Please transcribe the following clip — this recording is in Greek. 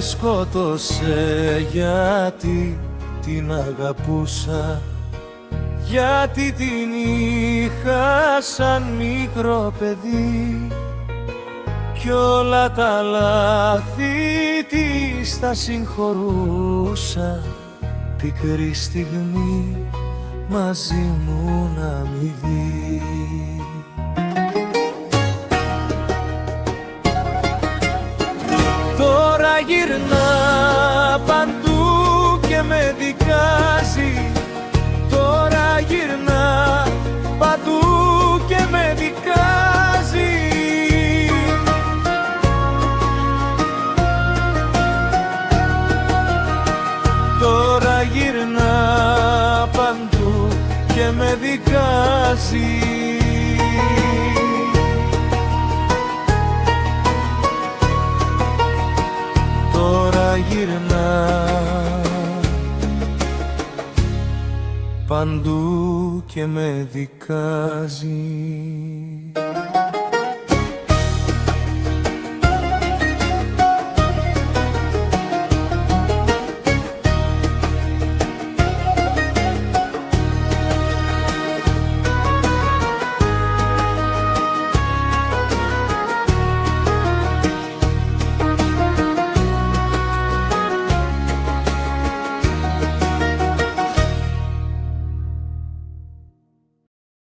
σκότωσε γιατί την αγαπούσα, γιατί την είχα σαν μικρό παιδί κι όλα τα λάθη της τα συγχωρούσα. Πικρή στιγμή μαζί μου να μη δει. Τώρα γυρνά παντού και με δικάζει. Τώρα γυρνά παντού και με δικάζει. Τώρα γυρνά παντού και με δικάζει. Τώρα γυρνά παντού και με δικάζει.